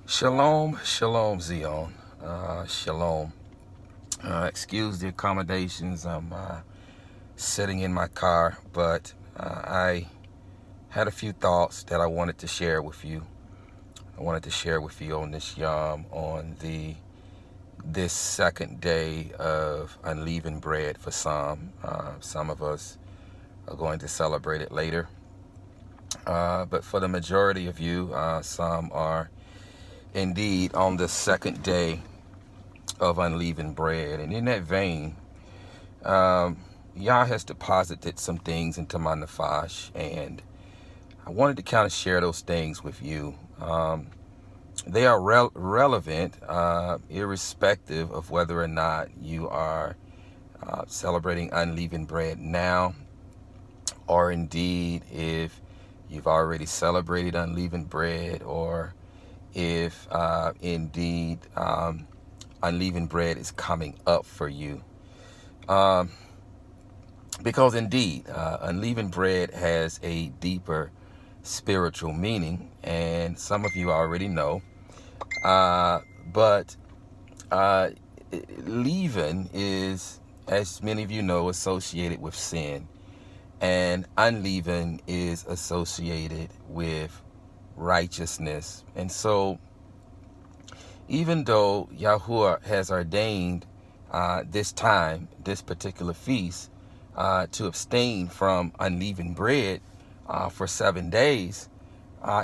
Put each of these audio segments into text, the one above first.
Shalom, shalom, Zion. Shalom. Excuse the accommodations. I'm sitting in my car, but I had a few thoughts that I wanted to share with you. I wanted to share with you on this Yom on this second day of unleavened bread for some. Some of us are going to celebrate it later, but for the majority of you, some are indeed on the second day of unleavened bread. And in that vein, Yah has deposited some things into my nefesh, and I wanted to kind of share those things with you. They are relevant, irrespective of whether or not you are celebrating unleavened bread now, or indeed if you've already celebrated unleavened bread, or if indeed unleavened bread is coming up for you. Because indeed, unleavened bread has a deeper spiritual meaning, and some of you already know. But leaven is, as many of you know, associated with sin, and unleavened is associated with righteousness. And so, even though Yahuwah has ordained this particular feast, to abstain from unleavened bread for 7 days,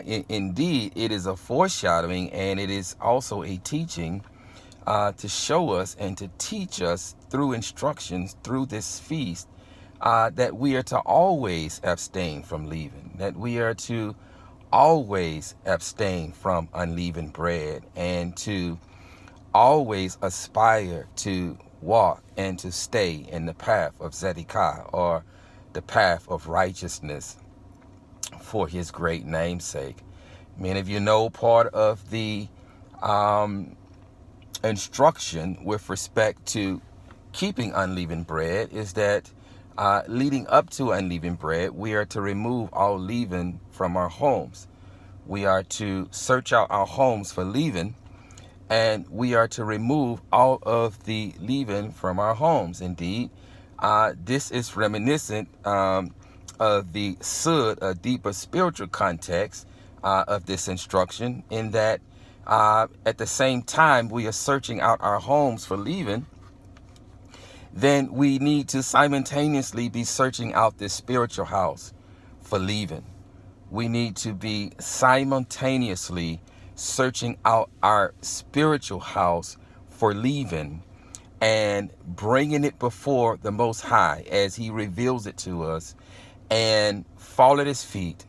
indeed, it is a foreshadowing, and it is also a teaching to show us and to teach us through instructions through this feast that we are to always abstain from leaven, that we are to always abstain from unleavened bread, and to always aspire to walk and to stay in the path of Zedekiah, or the path of righteousness for his great namesake. Many of you know part of the instruction with respect to keeping unleavened bread is that leading up to unleavened bread, we are to remove all leaven from our homes. We are to search out our homes for leaven, and we are to remove all of the leaven from our homes. Indeed, this is reminiscent of the sud, a deeper spiritual context of this instruction, in that at the same time we are searching out our homes for leaven, then we need to simultaneously be searching out this spiritual house for leaven. We need to be simultaneously searching out our spiritual house for leaven and bringing it before the Most High as he reveals it to us, and fall at his feet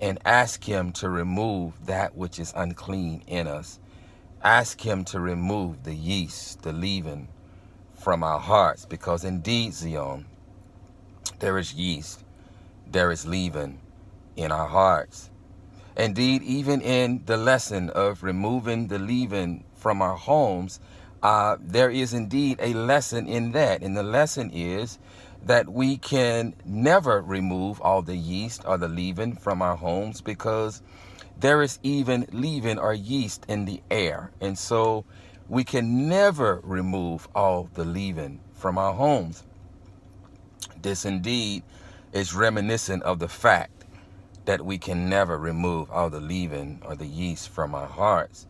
and ask him to remove that which is unclean in us. Ask him to remove the yeast, the leaven, from our hearts, because indeed, Zion, there is yeast, there is leaven in our hearts. Indeed, even in the lesson of removing the leaven from our homes, there is indeed a lesson in that. And the lesson is that we can never remove all the yeast or the leaven from our homes, because there is even leaven or yeast in the air. And so we can never remove all the leaven from our homes. This indeed is reminiscent of the fact that we can never remove all the leaven or the yeast from our hearts.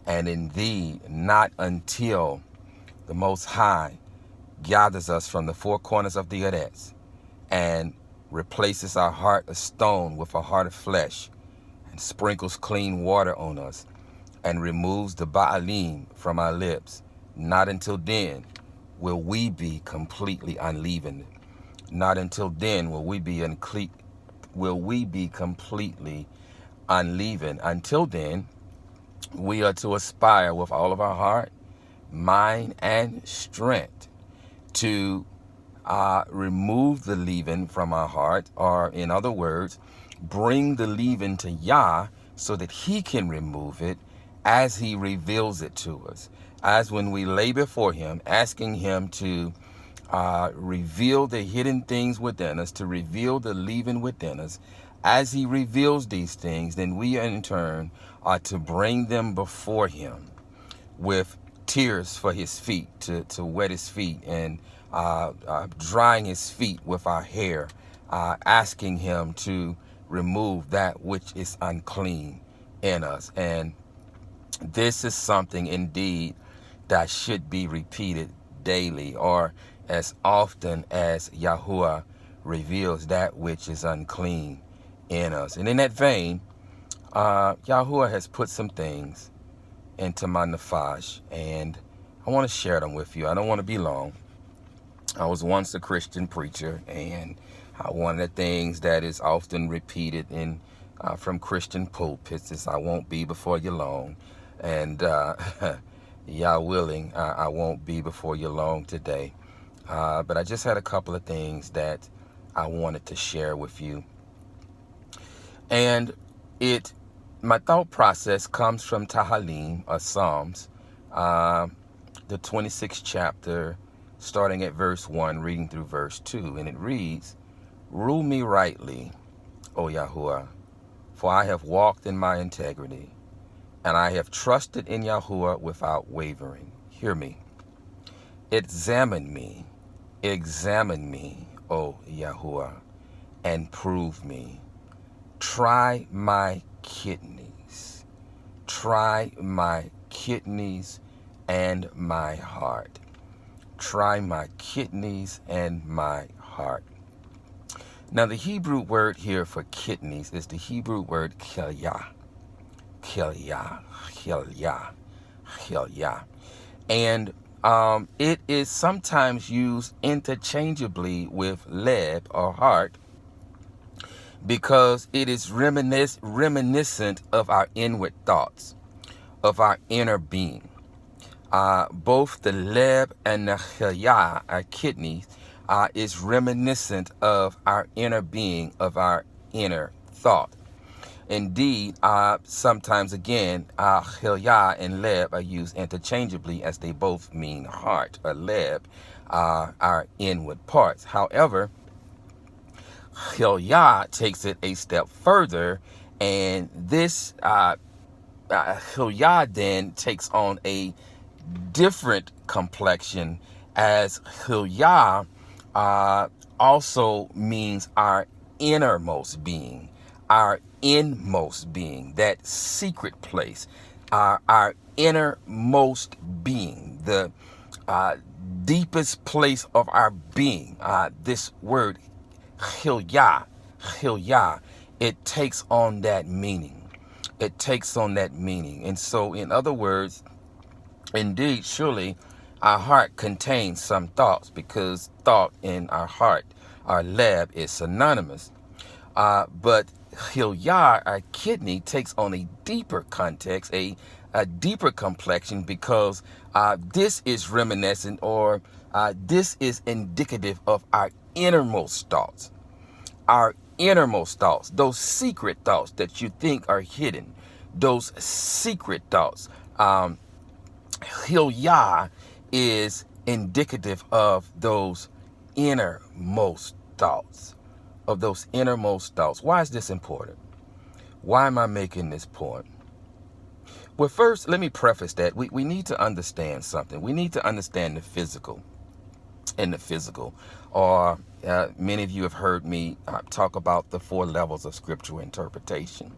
And indeed, not until the Most High gathers us from the four corners of the earth and replaces our heart of stone with a heart of flesh, and sprinkles clean water on us, and removes the Baalim from our lips, not until then will we be completely unleavened. Not until then will we be completely unleavened. Until then, we are to aspire with all of our heart, mind, and strength to remove the leaven from our heart, or in other words, bring the leaven to Yah so that he can remove it as he reveals it to us. As when we lay before him, asking him to reveal the hidden things within us, to reveal the leaven within us, As he reveals these things, then we in turn are to bring them before him with tears for his feet, to wet his feet, and drying his feet with our hair, asking him to remove that which is unclean in us. And this is something indeed that should be repeated daily, or as often as Yahuwah reveals that which is unclean in us. And in that vein, Yahuwah has put some things into my nefesh, and I want to share them with you. I don't want to be long. I was once a Christian preacher, and one of the things that is often repeated in from Christian pulpits is, "I won't be before you long," and Yah willing, I won't be before you long today. But I just had a couple of things that I wanted to share with you, and my thought process comes from Tehillim, or Psalms, the 26th chapter, starting at verse 1, reading through verse 2. And it reads, "Rule me rightly, O Yahuwah, for I have walked in my integrity, and I have trusted in Yahuwah without wavering." Hear me. Examine me, O Yahuwah, and prove me. Try my kidneys. Try my kidneys and my heart. Try my kidneys and my heart. Now, the Hebrew word here for kidneys is the Hebrew word kilyah. Kilyah. Kilyah. Kilyah. And it is sometimes used interchangeably with leb, or heart, because it is reminiscent of our inward thoughts, of our inner being. Both the leb and the kilyah, our kidneys, is reminiscent of our inner being, of our inner thought. Indeed, sometimes again, kilyah and leb are used interchangeably, as they both mean heart, or leb, our inward parts. However, kilyah takes it a step further, and this kilyah then takes on a different complexion, as kilyah also means our innermost being, our inmost being, that secret place, our innermost being, the deepest place of our being. This word kilyah, it takes on that meaning. It takes on that meaning. And so, in other words, indeed, surely our heart contains some thoughts, because thought in our heart, our lab, is synonymous. But kilyah, our kidney, takes on a deeper context, a deeper complexion, because this is reminiscent, or this is indicative of our innermost thoughts. Our innermost thoughts, those secret thoughts that you think are hidden, those secret thoughts. Kilyah is indicative of those innermost thoughts, Why is this important? Why am I making this point? Well, first, let me preface that we need to understand something. We need to understand the physical. In the physical, or many of you have heard me talk about the 4 levels of scriptural interpretation,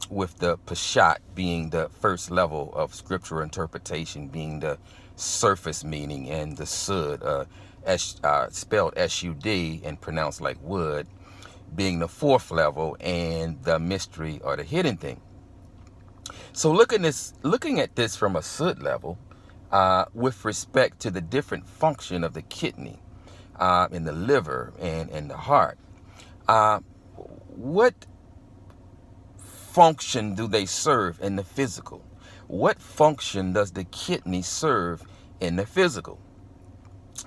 with the Peshat being the first level of scriptural interpretation, being the surface meaning, and the Sud, spelled S-U-D and pronounced like wood, being the 4th level, and the mystery, or the hidden thing. So looking at this from a Sud level, with respect to the different function of the kidney, and the liver, and the heart, what function do they serve in the physical? What function does the kidney serve in the physical?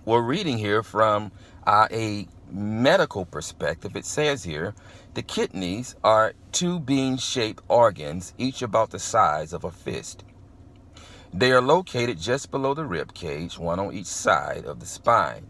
We're reading here from a medical perspective. It says here, the kidneys are 2 bean-shaped organs, each about the size of a fist. They are located just below the rib cage, one on each side of the spine.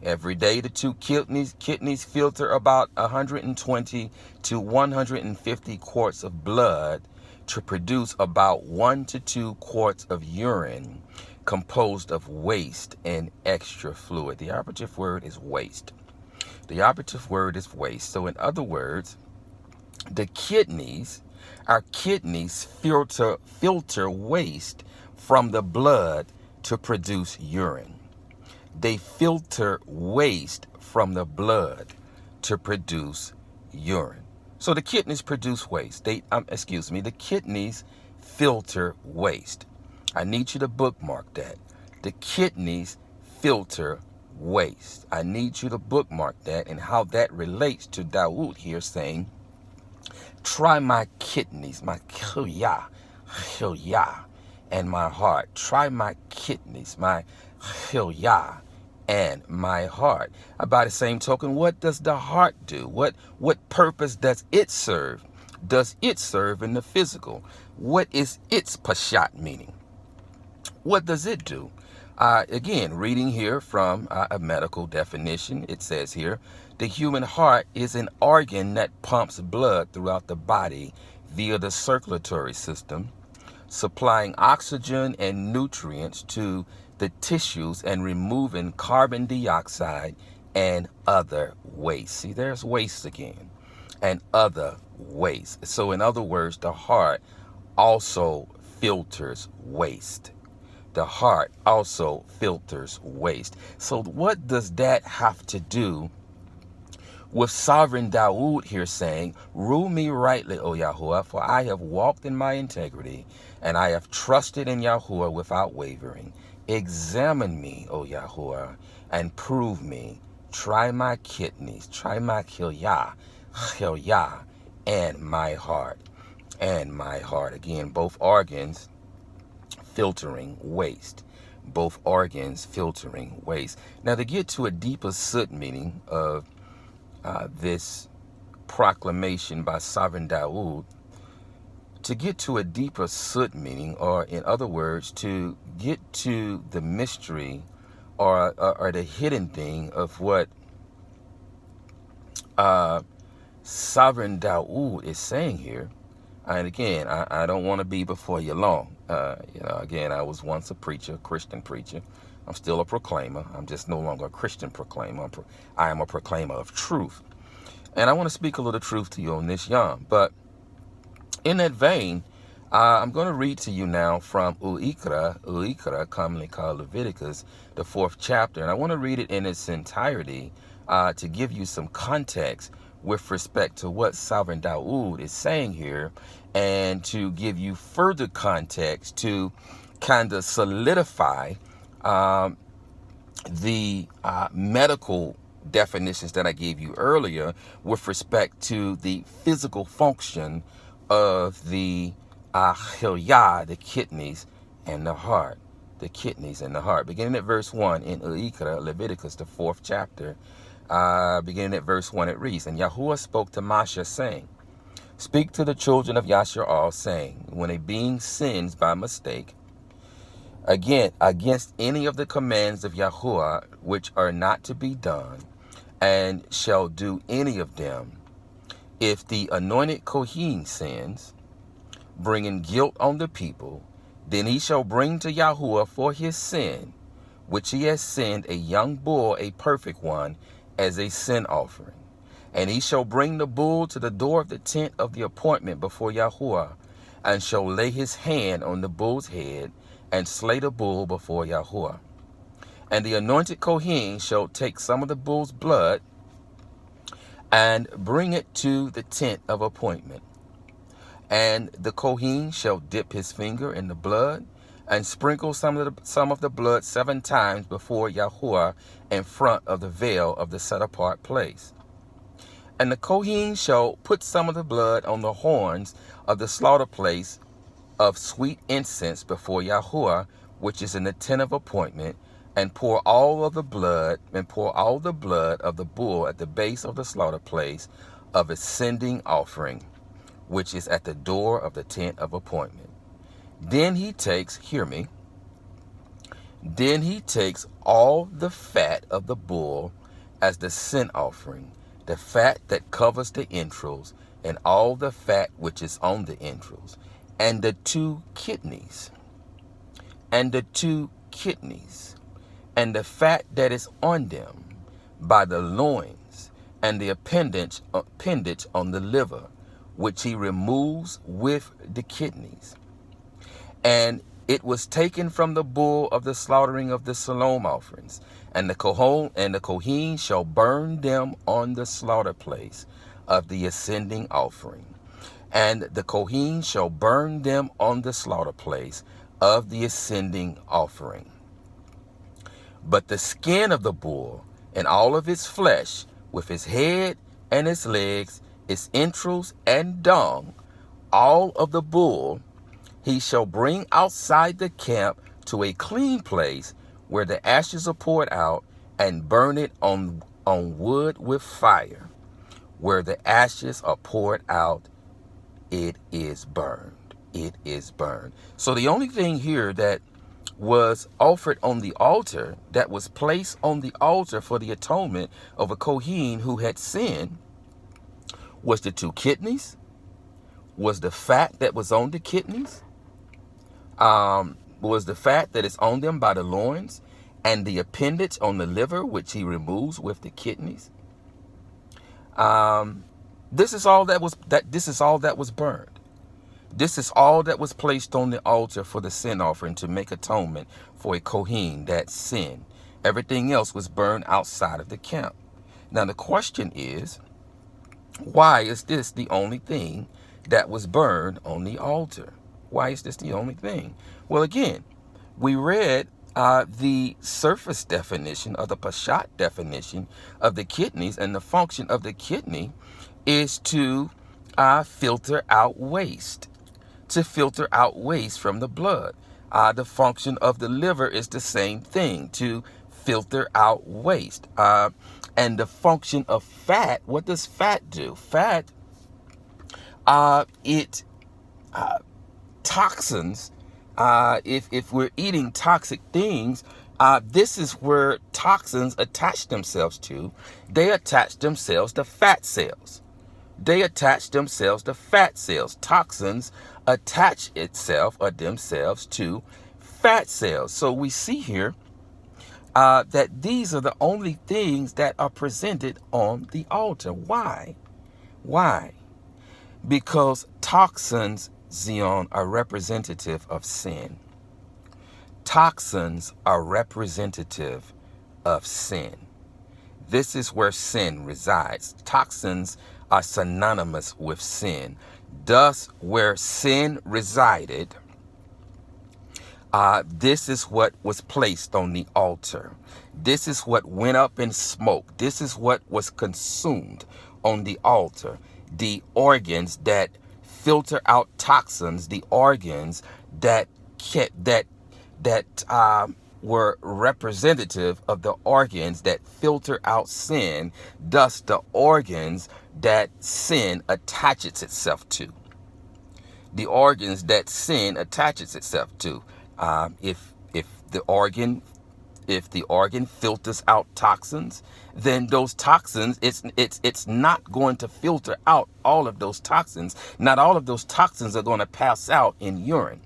Every day, the two kidneys filter about 120 to 150 quarts of blood to produce about 1 to 2 quarts of urine composed of waste and extra fluid. The operative word is waste. The operative word is waste. So in other words, our kidneys filter waste from the blood to produce urine. They filter waste from the blood to produce urine. So the kidneys produce waste. The kidneys filter waste. I need you to bookmark that. The kidneys filter waste. I need you to bookmark that and how that relates to Dawood here saying, try my kidneys, my khilya, and my heart. Try my kidneys, my khilya, and my heart. By the same token, what does the heart do? What purpose does it serve? Does it serve in the physical? What is its pashat meaning? What does it do? Again, reading here from a medical definition, it says here, the human heart is an organ that pumps blood throughout the body via the circulatory system, supplying oxygen and nutrients to the tissues and removing carbon dioxide and other waste. See, there's waste again, and other waste. So in other words, the heart also filters waste. The heart also filters waste. So what does that have to do with sovereign Dawood here saying, rule me rightly, O Yahuwah, for I have walked in my integrity, and I have trusted in Yahuwah without wavering. Examine me, O Yahuwah, and prove me. Try my kidneys, try my khilya, and my heart. And my heart. Again, both organs filtering waste. Both organs filtering waste. Now, to get to a deeper sut meaning of this proclamation by sovereign Dawood, to get to a deeper sut meaning, or in other words, to get to the mystery or the hidden thing of what sovereign Dawood is saying here. And again, I don't want to be before you long. Again, I was once a preacher, a Christian preacher. I'm still a proclaimer. I'm just no longer a Christian proclaimer. I am a proclaimer of truth. And I want to speak a little truth to you on this yom. But in that vein, I'm going to read to you now from Uikra, commonly called Leviticus, the 4th chapter. And I want to read it in its entirety to give you some context with respect to what sovereign Dawood is saying here, and to give you further context to kind of solidify the medical definitions that I gave you earlier with respect to the physical function of the khilya, the kidneys and the heart. The kidneys and the heart. Beginning at verse 1 in Uikra, Leviticus, the 4th chapter, beginning at verse 1, it reads, And Yahuwah spoke to Moshe, saying, Speak to the children of Yashar'al, saying, When a being sins by mistake, again, against any of the commands of Yahuwah, which are not to be done, and shall do any of them, if the anointed Kohen sins, bringing guilt on the people, then he shall bring to Yahuwah for his sin, which he has sinned, a young bull, a perfect one, as a sin offering. And he shall bring the bull to the door of the tent of the appointment before Yahuwah, and shall lay his hand on the bull's head, and slay the bull before Yahuwah. And the anointed Kohen shall take some of the bull's blood, and bring it to the tent of appointment. And the Kohen shall dip his finger in the blood, and sprinkle some of the blood 7 times before Yahuwah in front of the veil of the set-apart place. And the Kohen shall put some of the blood on the horns of the slaughter place of sweet incense before Yahuwah, which is in the tent of appointment, and pour all the blood of the bull at the base of the slaughter place of ascending offering, which is at the door of the tent of appointment. Then he takes, hear me, Then he takes all the fat of the bull as the sin offering, the fat that covers the entrails, and all the fat which is on the entrails, and the two kidneys, and the fat that is on them by the loins, and the appendage on the liver, which he removes with the kidneys. And it was taken from the bull of the slaughtering of the shalom offerings, and the Kohen shall burn them on the slaughter place of the ascending offering. And the Kohen shall burn them on the slaughter place of the ascending offering. But the skin of the bull and all of its flesh, with its head and its legs, its entrails and dung, all of the bull, he shall bring outside the camp to a clean place where the ashes are poured out, and burn it on wood with fire. Where the ashes are poured out, it is burned. It is burned. So the only thing here that was offered on the altar, that was placed on the altar for the atonement of a Kohen who had sinned, was the two kidneys, was the fat that was on the kidneys, was the fat that is on them by the loins, and the appendage on the liver, which he removes with the kidneys. This is all that was burned. This is all that was placed on the altar for the sin offering to make atonement for a Kohen that sinned. Everything else was burned outside of the camp. Now the question is, why is this the only thing that was burned on the altar? Why is this the only thing? Well, again, we read the surface definition, or the Peshat definition of the kidneys, and the function of the kidney is to filter out waste, from the blood. The function of the liver is the same thing, to filter out waste. And the function of fat, what does fat do? Fat, toxins, if we're eating toxic things, this is where toxins attach themselves to. They attach themselves to fat cells. Toxins attach themselves to fat cells. So we see here that these are the only things that are presented on the altar. Why? Because toxins, Zion, are representative of sin. Toxins are representative of sin. This is where sin resides. Toxins are synonymous with sin. Thus, where sin resided, this is what was placed on the altar. This is what went up in smoke. This is what was consumed on the altar. The organs that filter out toxins, the organs that were representative of the organs that filter out sin, thus the organs that sin attaches itself to. The organs that sin attaches itself to. If the organ filters out toxins, then those toxins, it's not going to filter out all of those toxins. Not all of those toxins are going to pass out in urine.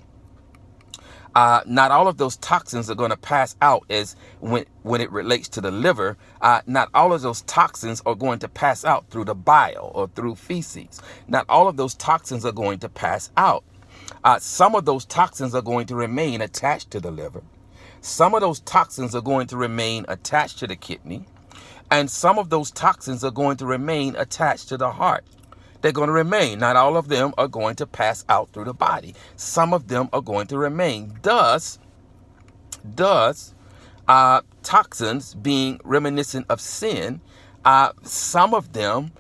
Not all of those toxins are going to pass out as when it relates to the liver. Not all of those toxins are going to pass out through the bile or through feces. Not all of those toxins are going to pass out. Some of those toxins are going to remain attached to the liver. Some of those toxins are going to remain attached to the kidney. And some of those toxins are going to remain attached to the heart. They're going to remain. Not all of them are going to pass out through the body. Some of them are going to remain. Thus, toxins being reminiscent of sin, some of them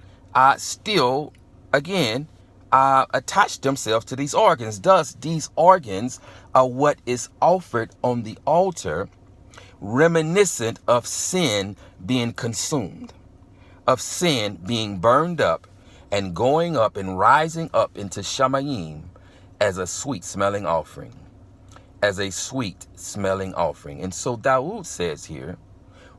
still, again, attach themselves to these organs. Thus, these organs are what is offered on the altar, reminiscent of sin being consumed, of sin being burned up, and going up and rising up into Shamayim as a sweet-smelling offering. as a sweet smelling offering. And so Dawood says here,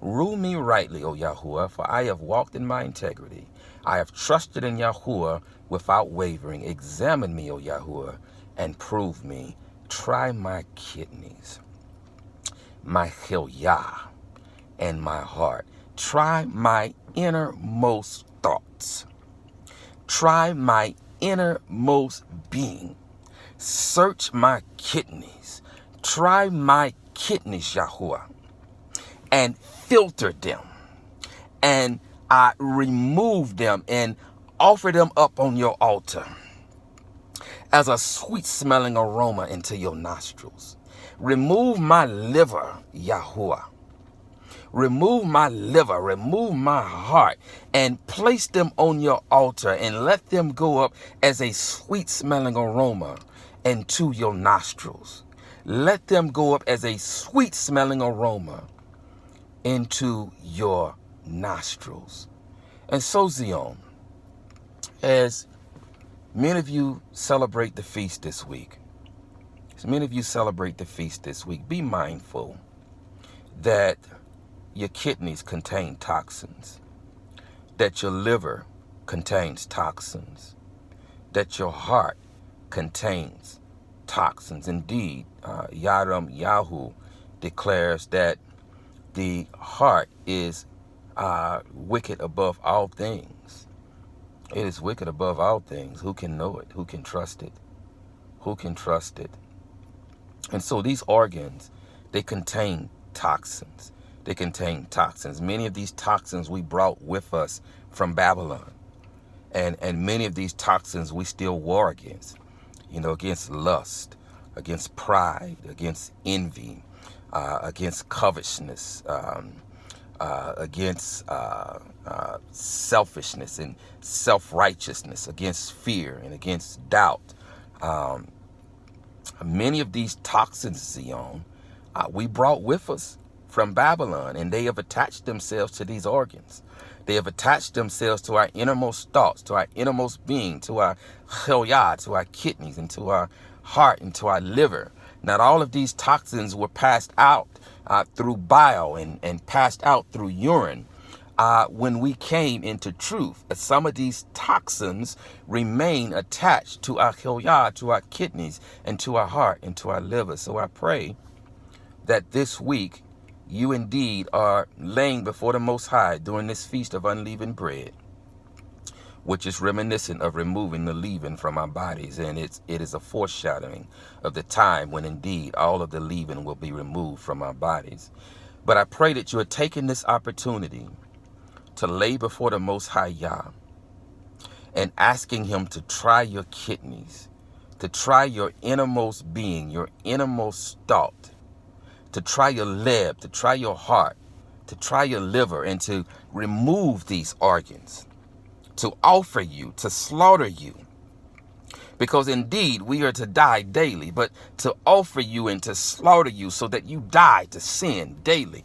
rule me rightly, O Yahuwah, for I have walked in my integrity. I have trusted in Yahuwah without wavering. Examine me, O Yahuwah, and prove me. Try my kidneys, my Hilyah, and my heart. Try my innermost thoughts. Try my innermost being. Search my kidneys. Try my kidneys, Yahuwah, and filter them, and remove them and offer them up on your altar as a sweet smelling aroma into your nostrils. Remove my liver, Yahuwah. Remove my liver, remove my heart, and place them on your altar, and let them go up as a sweet smelling aroma into your nostrils. Let them go up as a sweet smelling aroma into your nostrils. And so, Zion, as many of you celebrate the feast this week, be mindful that your kidneys contain toxins, that your liver contains toxins, that your heart contains toxins. Indeed, Yahu declares that the heart is wicked above all things. It is wicked above all things. Who can know it? Who can trust it? Who can trust it? And so these organs, they contain toxins. They contain toxins. Many of these toxins we brought with us from Babylon. And many of these toxins we still war against. Against lust, against pride, against envy, against covetousness, against selfishness and self-righteousness, against fear and against doubt. Many of these toxins, Zion, we brought with us from Babylon, and they have attached themselves to these organs. They have attached themselves to our innermost thoughts, to our innermost being, to our Hilyah, to our kidneys, and to our heart, and to our liver. Not all of these toxins were passed out through bile and passed out through urine when we came into truth. Some of these toxins remain attached to our Hilyah, to our kidneys, and to our heart, and to our liver. So I pray that this week you indeed are laying before the Most High during this feast of unleavened bread, which is reminiscent of removing the leaven from our bodies. And it is a foreshadowing of the time when indeed all of the leaven will be removed from our bodies. But I pray that you are taking this opportunity to lay before the Most High Yah and asking him to try your kidneys, to try your innermost being, your innermost thought, to try your lib, to try your heart, to try your liver, and to remove these organs, to offer you, to slaughter you. Because indeed we are to die daily, but to offer you and to slaughter you so that you die to sin daily.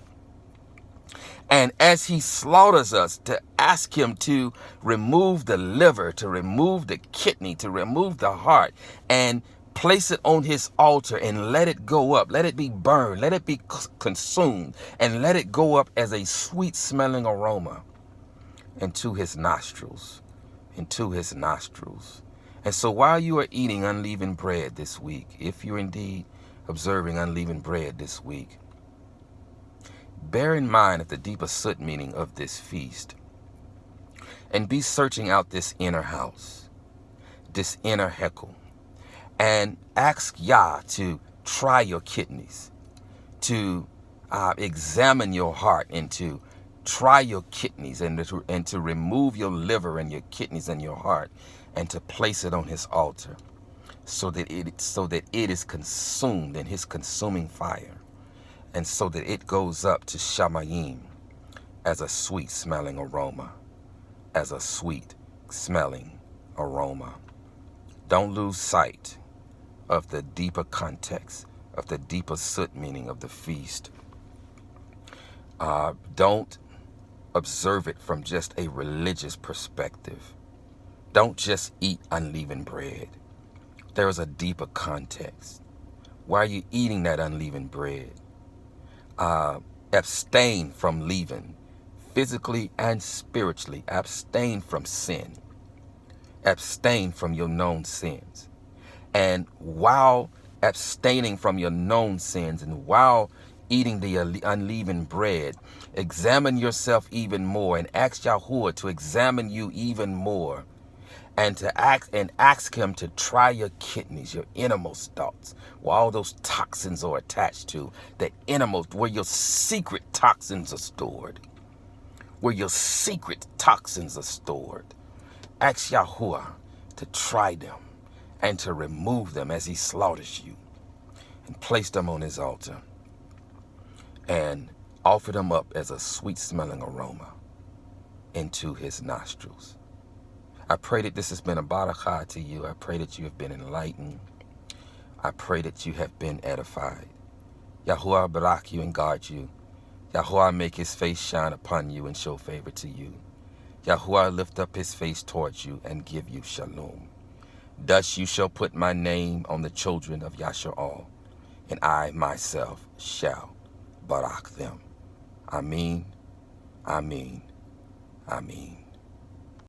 And as he slaughters us, to ask him to remove the liver, to remove the kidney, to remove the heart, and place it on his altar and let it go up. Let it be burned. Let it be consumed. And let it go up as a sweet smelling aroma into his nostrils. Into his nostrils. And so while you are eating unleavened bread this week, if you're indeed observing unleavened bread this week, bear in mind the deeper soot meaning of this feast. And be searching out this inner house, this inner hekel. And ask Yah to try your kidneys, to examine your heart, and to try your kidneys, and to remove your liver and your kidneys and your heart, and to place it on his altar, so that it is consumed in his consuming fire, and so that it goes up to Shamayim as a sweet smelling aroma, as a sweet smelling aroma. Don't lose sight of the deeper context, of the deeper soot meaning of the feast. Don't observe it from just a religious perspective. Don't just eat unleavened bread. There is a deeper context. Why are you eating that unleavened bread? Abstain from leaven, physically and spiritually. Abstain from sin. Abstain from your known sins. And while abstaining from your known sins and while eating the unleavened bread, examine yourself even more and ask Yahuwah to examine you even more, and to ask him to try your kidneys, your innermost thoughts, where all those toxins are attached to, the innermost, where your secret toxins are stored. Where your secret toxins are stored. Ask Yahuwah to try them and to remove them as he slaughters you, and place them on his altar and offer them up as a sweet smelling aroma into his nostrils. I pray that this has been a barakah to you. I pray that you have been enlightened. I pray that you have been edified. Yahuwah barak you and guard you. Yahuwah make his face shine upon you and show favor to you. Yahuwah lift up his face towards you and give you shalom. Thus you shall put my name on the children of Yasha'al, and I myself shall barak them. Amen, amen, amen.